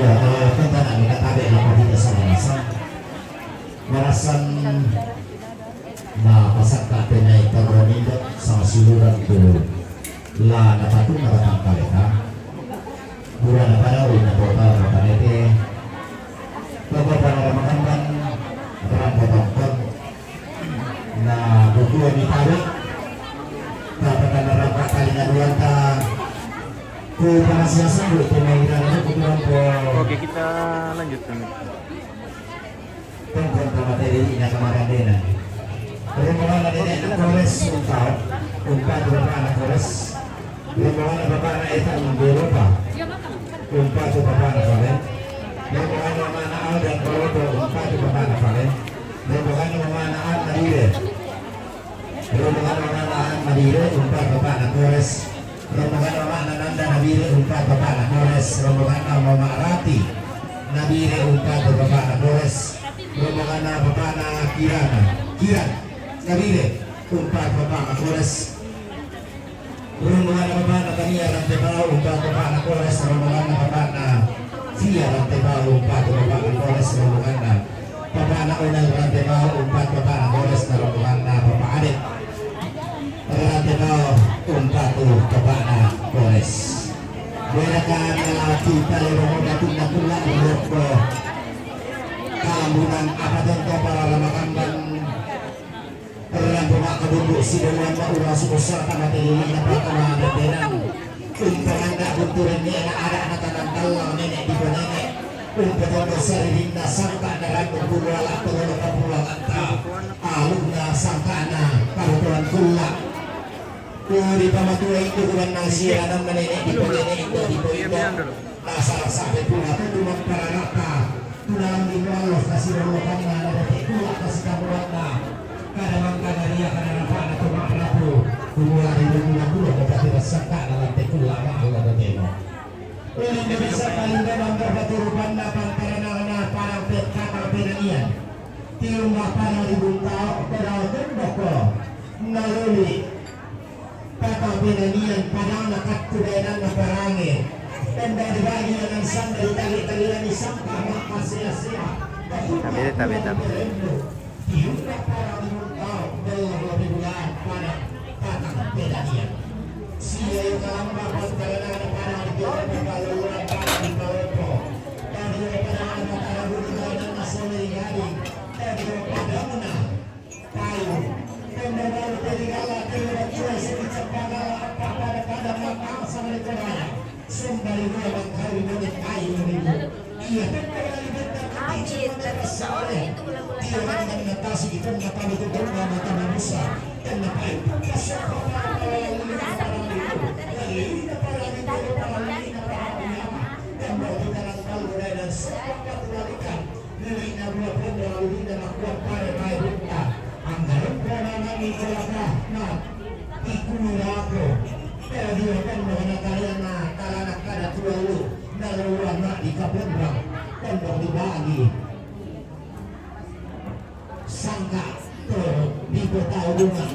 Iya, kita nak katakan apa kita sama-sama. Merasan na pasak kate na itaronida sa siluran ko la napatu na batang kaleta pura na panawin na portal na panete pagpapa na ramakamban parang patangkag na bukuha ni tawi kapag na ramakali na luwan ta kung panasyasan ko ito may hirana kuturan ko. Oke, kita lanjutkan. Tungkol pa materi na kamarandena. Pero mga nandiyan na Flores umpaw, umpad baba na Flores. Yung mga baba na itang biro pa, umpad baba na Flores. Yung mga namanaan dan Flores, umpad baba na Flores. Yung mga namanaan Madire. Yung mga namanaan Madire, umpad baba na Flores. Yung mga namanaan Madire, umpad baba na Flores. Yung mga namanarati Madire, umpad baba na Flores. Yung mga baba na Kiran Nabire, umpad baba na Flores. Yung mga baba na Tania Rantebao, umpad baba na Flores. Yung mga baba na Fia Rantebao, umpad baba na Flores. Yung mga baba na Unang Rantebao, umpad baba na Flores. Yung mga baba Adet Rantebao, umpad baba na Flores. Berakan kita lewat dating na pula untuk kalambunan apa contoh para ramakamban perang kabunduk sidawan maura subosar tamat ini dapat ada benan untuk anda buntur ini ada anak tanam talang nenek di nenek untuk anda sering sangka dalam berbual atau berbual anta alumna sangkana karutuan kulak di pamatua itu bukan nasi anak nenek di nenek itu di pointo asal sampai pula itu para rata tulang di bawah kasih rokan ada kulak kasih kamuana kadang dia kadang apa tu makrapu 2020 kita tidak sangka dalam tekula Allah bertemu ini bisa paling dalam berbaturupan dapat karena para kata penanian tiumah para dibuntau pada tembok naluri kata penanian padang nakat kudenan naparange dan dari bagian yang sang dari tali-talian disangka maka sia-sia Tapi tiumah para dibuntau lebih bulan pada patang pedanian sia yang dalam bapak karena pada dijual pembaluran pada di Maropo dan daripada pada budaya dan nasional yang dan daripada mana kayu dan dari tegala tegala cuai sedikit pada apa pada maka sama dengan sembari buat kayu dan kayu itu iya dia akan mengatasi itu mata itu mata manusia dan napai sangka di kota hubungan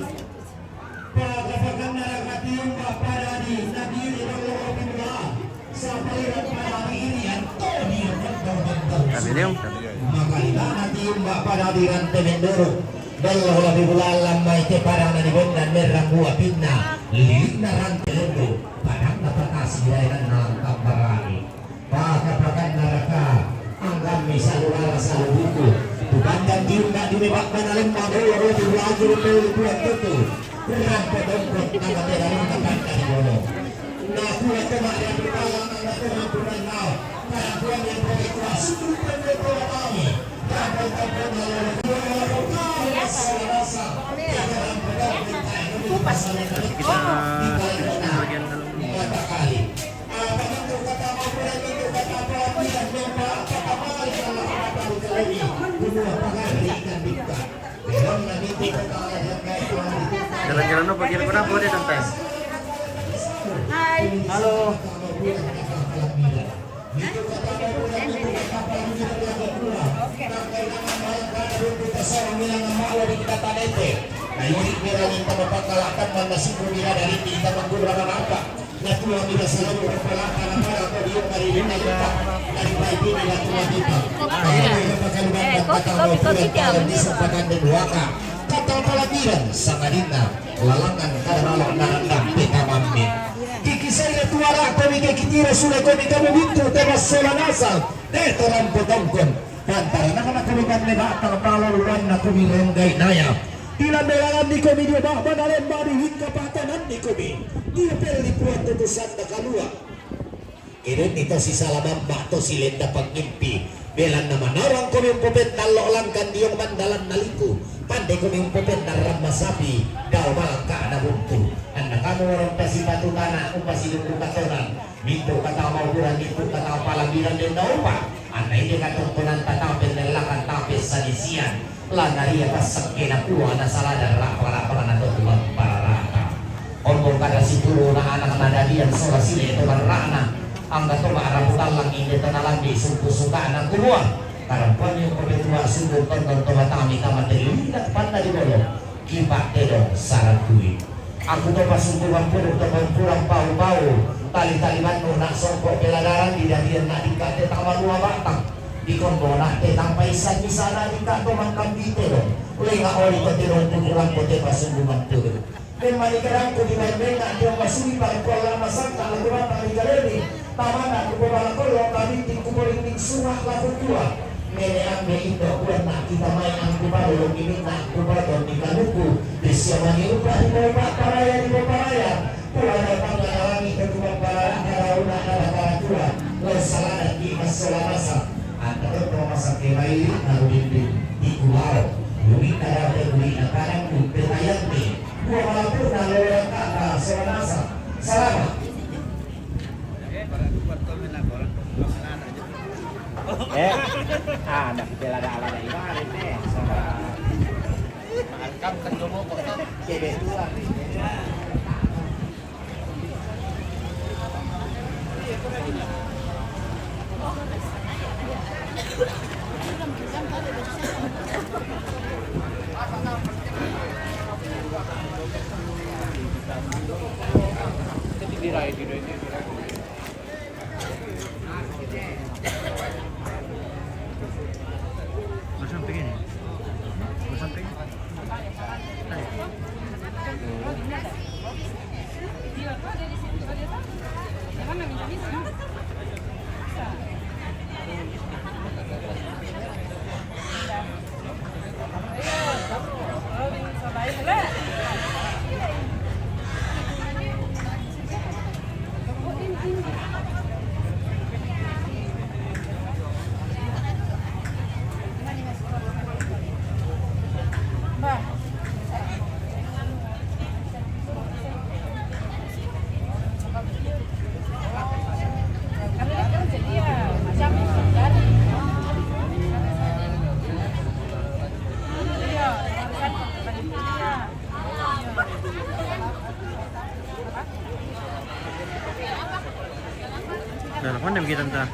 pagkapakan narakatium pada di Nabi Rasulullah sampai pada hari ini Antoni makanya nanti pada di rantai mendoro Dallah lebih bulalam baik para nadi bondan merang buah pinna lina rantai lendo padang dapat kasih daerah nangkap barani pagkapakan naraka anggap misalnya salah buku bukan dan diunggah dimebakkan alim mahu roti belajar buat itu berat pedongkot nama dari makan dari bono nah kuat temak yang berkalang nama Tuhan Tuhan kau karena Tuhan yang berkuasa super berkuasa dapat terpenuhi rasa dalam kita bagian dalam kali apa itu kata jalan-jalan bagian mana boleh santai. Hai. Halo. Natua kita selalu berpelakang para podium dari Linda Lupa dari baik ini Natua kita. Kalau disempatkan dan waka kata pelagiran sangadina lalangan karena narandang peta mamin. Kiki saya tuara kami kikitira sudah kami kamu bintu tebas solanasa deto rampotongkon. Pantara nakakatulugan na batang palaluan na kumirongay naya. Pinamelangan ni kami dia bah manalim barihin kapatanan ni kami. Dia pili puan tutusan na kalua. Irin ito si Salamamba to si Lenda pagimpi. Belan naman orang kami yung pupet na loolang kandiyong mandalan na liko. Pandai kami yung pupet na ramasapi. Daw malang ka na buntu. Ang nakamu orang pasipatutana kung pasilungo katoran. Minto kataw mauguran, minto kataw palagiran din na upa. Ang hindi katuntunan tatapin ng lakan tapis sa nisiyan. Langaria pasak kinakuha na salada para na tutuwag para rata. Ombong kada siguro na anak na dadian sa sila ito rana. Ang gato maarabutan lang hindi ito na lang di suka ng kumuha. Karampuan yung pagkituwa sundong tondong tumatami ka matili at panda di bolo. Kipa edo sarang kuwi. Ako to pasuntukan puro tokong purang pau-pau. Tali-taliman mo na songkok pelagaran di dadian na dikate tawa luwa batang. Di kombo na tetang paisan di sana dikato mangkambite lo. Ulay nga ori ko tinong ko te pasuntukan puro. Dan manikarang ko di main-main na yung masuri para ko lang masangka laguran paligareni. Tama na ko para ko lo kami ting kuburing ting sungah laku tua. Mene ang ito kuwan na kita may ang kubalo ini na kubalo di kanuku. Desya manirupa di bawah paraya di bawah paraya. Kuwan na pangalawangi ke kubang paraya karauna na nakaratua. Lalu salada di masalah masa. Antara to masa kemai na ubindi di kumaro. Lumi na rata uli na kanang kupetayang ni. Kuwan malapur na lorang kaka solamasa. Salamat. Nakipila na ala na ibarin sama maangkam kan jomo kok kebe tuan. Bersamping ini. Bersamping. Dalam mana kita entah?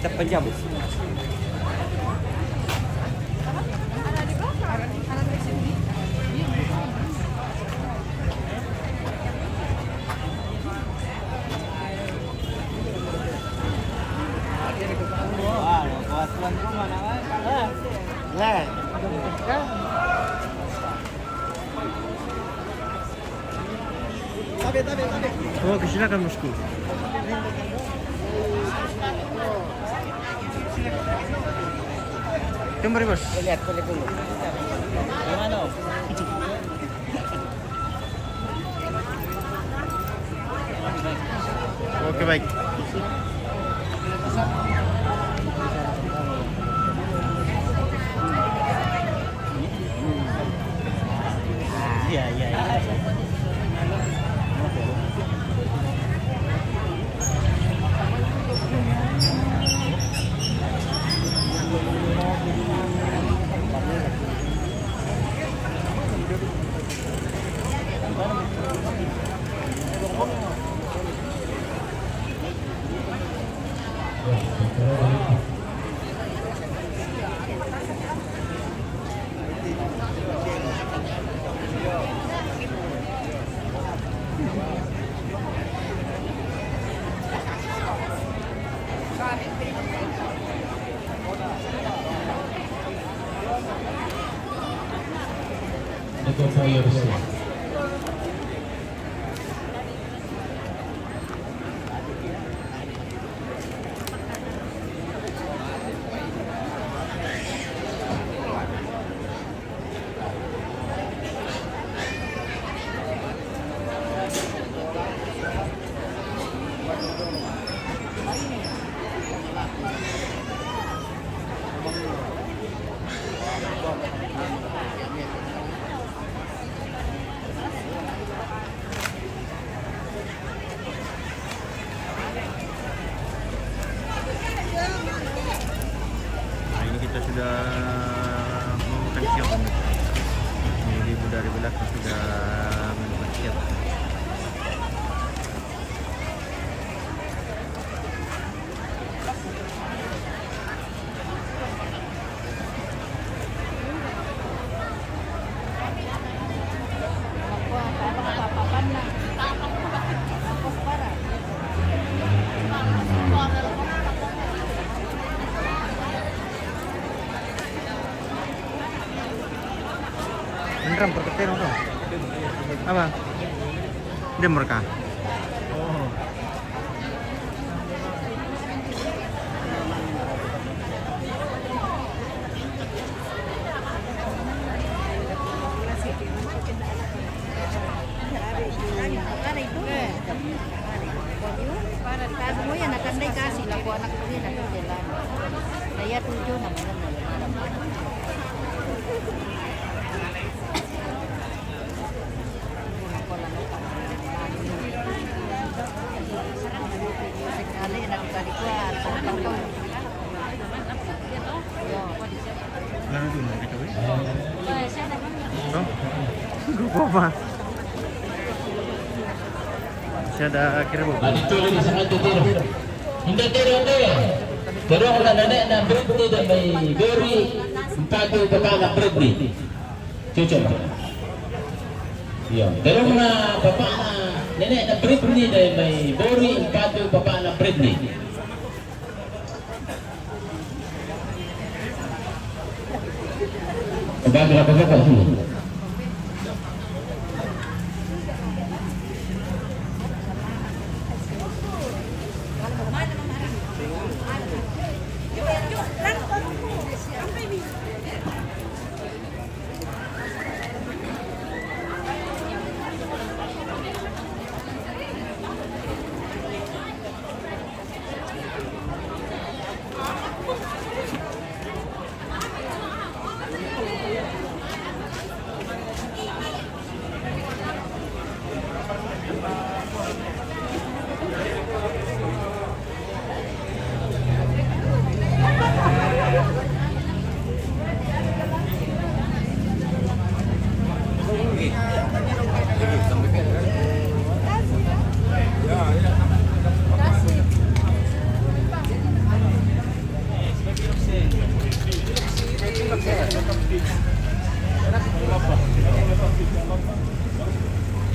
Terpejam. Oh, silakan bosku. Kembali bos. Lihat kulit dulu. Gimana? Oke baik. Iya iya. Sudah melakukan siap. Ini ibu dari belakang sudah melakukan siap. Beneran perketin atau apa? Dia mereka. Oh. Saya 7 namanya. Lalu tu nak kita weh. Oh, grup apa? Saya ada kira berapa? Dito rin sa ato tiro. Hindi tiro hindi. Pero wala na na birthday na may very empate bapak na Britney. Cucok. Iya, pero mga bapak na nenek na Britney dahil may Bori empate bapak na Britney. Bapak na bapak ko.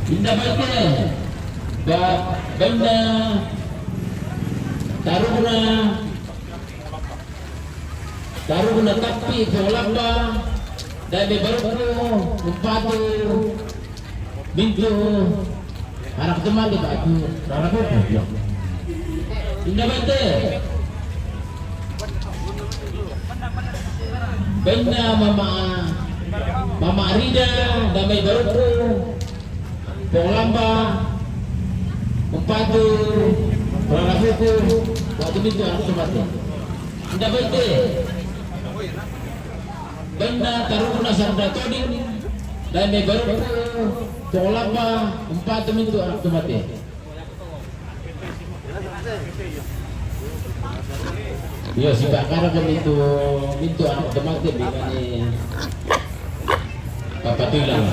Indah baiknya, benda taruh guna tapi polamba dan baru upatu bintu anak teman di batu rara ko. Indah baiknya, benda mama Rida damai baru polamba upatu rara ko waktu bintu anak teman. Indah baiknya, benda taruh guna sarda toding dan baru polamba upatu bintu anak teman. Iya si bakar kan itu anak teman dia bingani apa tulang.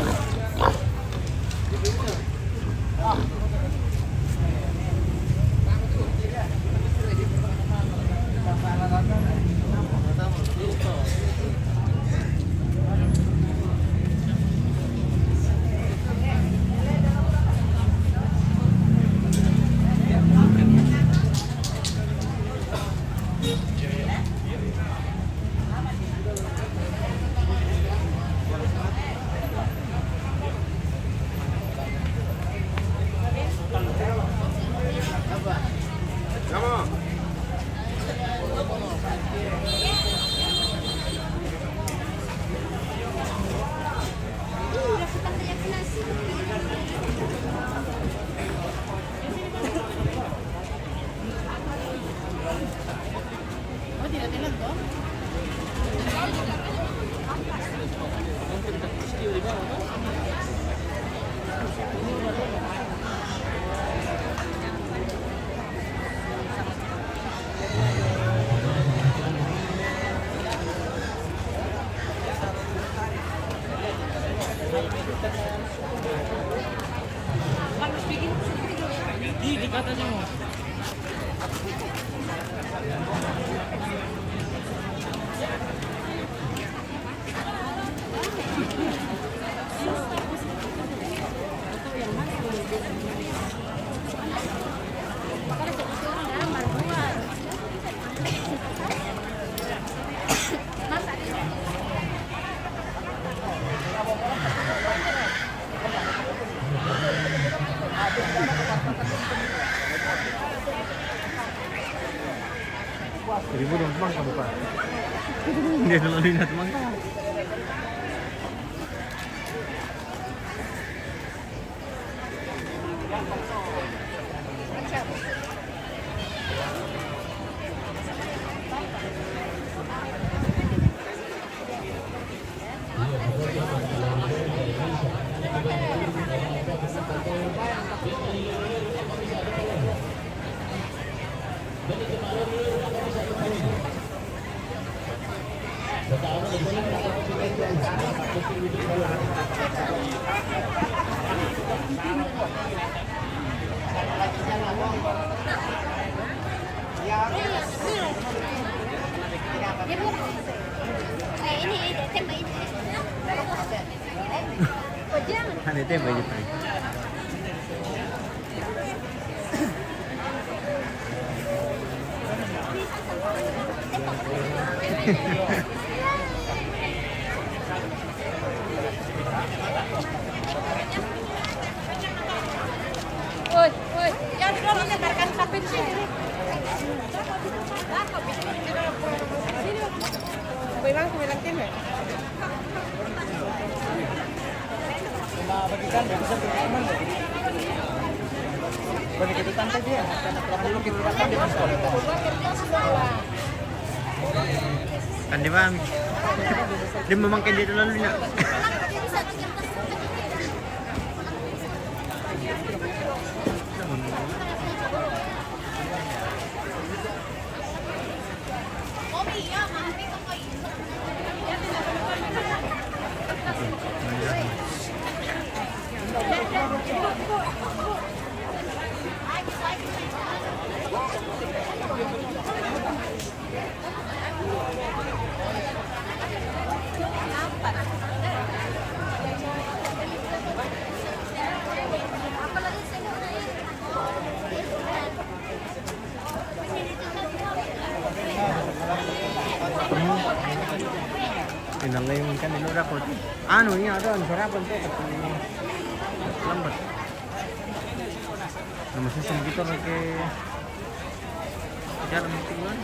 Ribu dong teman kamu pak. Dia selalu ingat teman. Ini Ito yung pwede pa. Uy, uy, yan dulu menyebarkan kapit sih. Bagaimana bilang tim ya? Bagikan ya bisa berteman. Bagi kita tante dia, karena perlu kita makan di maskot. Kan di bang. Dia memangkin dia lalu niya. Pinalay kan dulu dapat. Anu ini ada sarapan tuh katanya. Lambat. Nama sistem kita lagi jalan mingguan.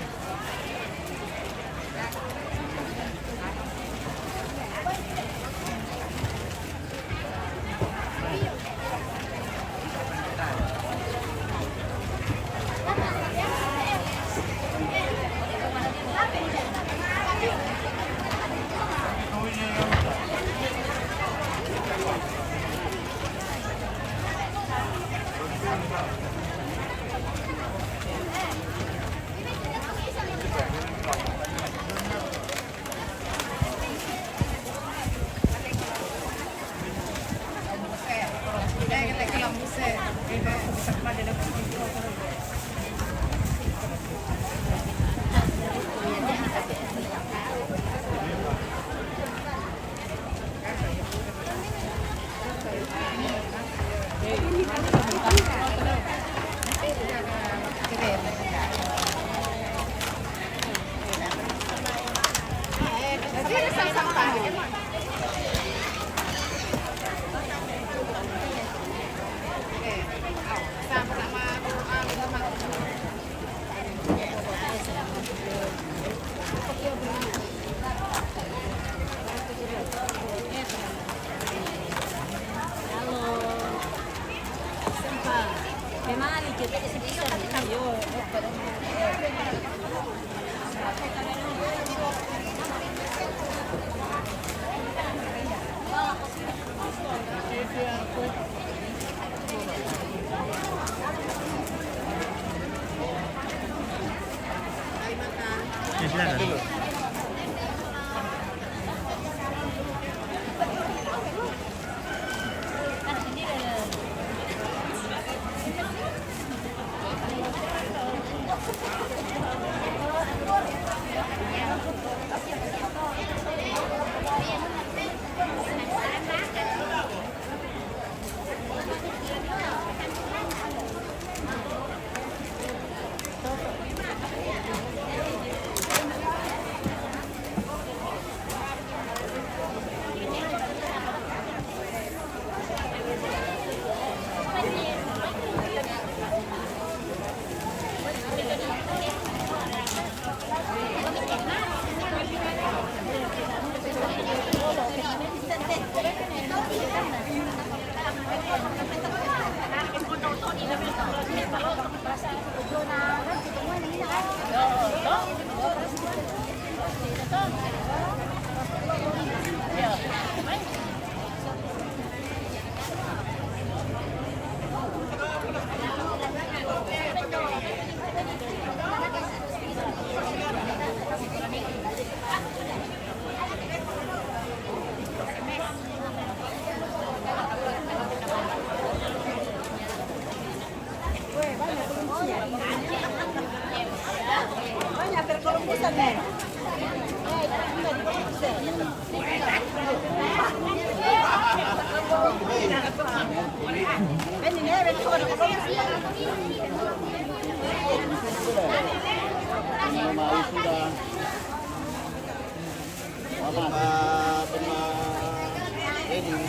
ini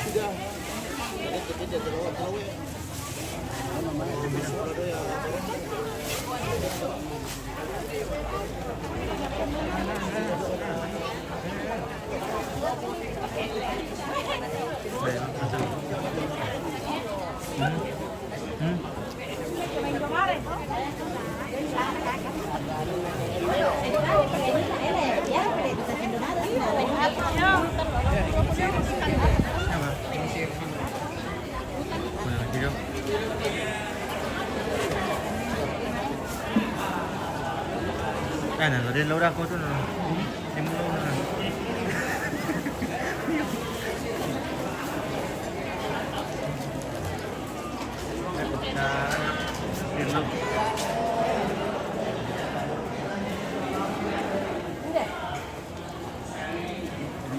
sudah. Ini kita terlalu ya. Nah, lo din load ako to no. Yung load na.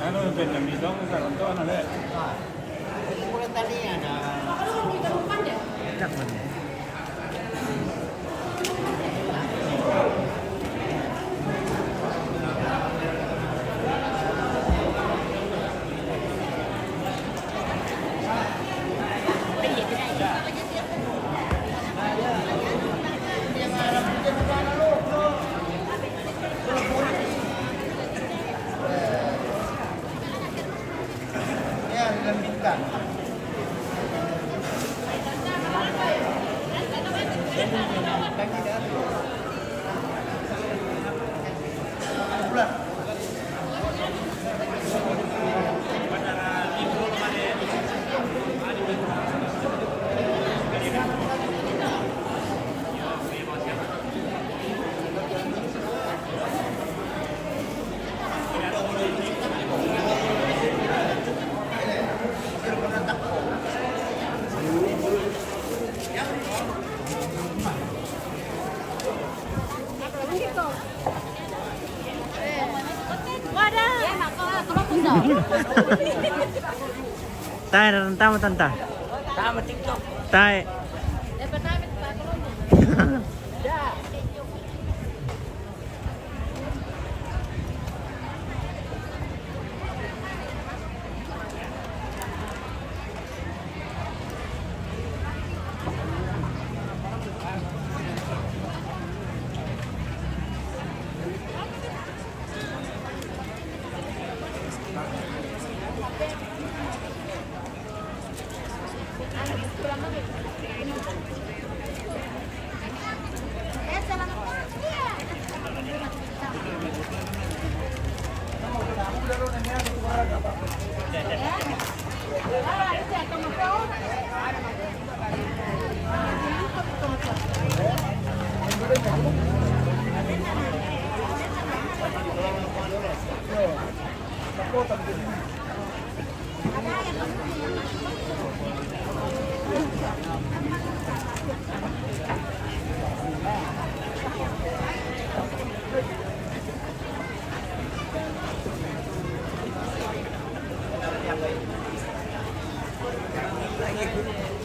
Ano yung Vietnamese sa kanto ano le? Mula tadi ada. Cak man. Ya, dilembingkan. Wadah. Ya, mak kalau pun Tay na tama tanta. Tama TikTok. Tay. pertama itu Pak kalau.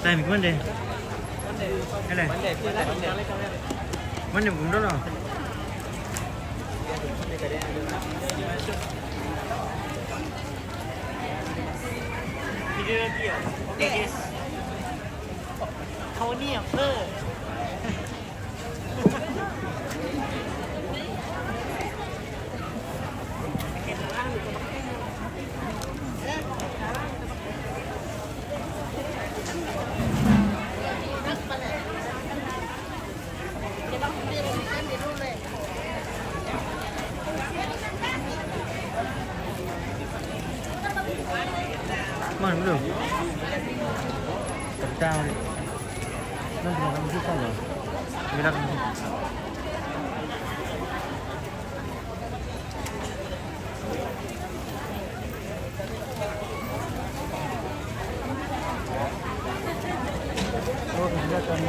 Tay mình vấn đề. Cái này. Vấn đề cũng đó rồi. Kau ni apa? Mana belum? Tertawa ni. Nanti makan kita loh. Gerak. Oh, kelihatan.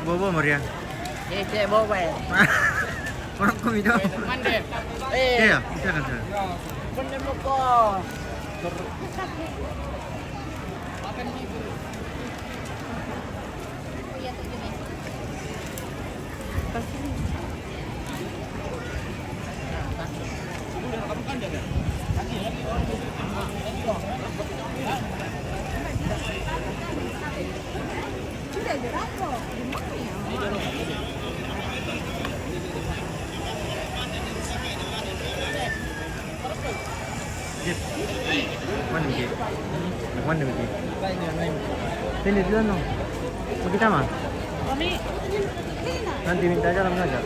Bobo Maria. Cek bawa ya. Orang kami dah. Mandek. Ya, bisa kan saya. Bener mo ko. Mana mungkin? Mana mungkin? Sini dulu no. Mau kita mah? Kami. Nanti minta aja langsung aja.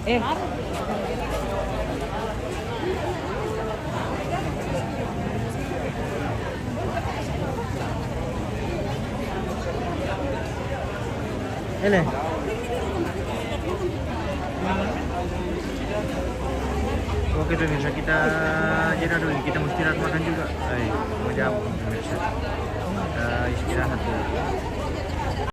Ini. Oke pemirsa, kita jeda dulu. Kita mau istirahat makan juga. Mau jam pemirsa. Kita istirahat dulu.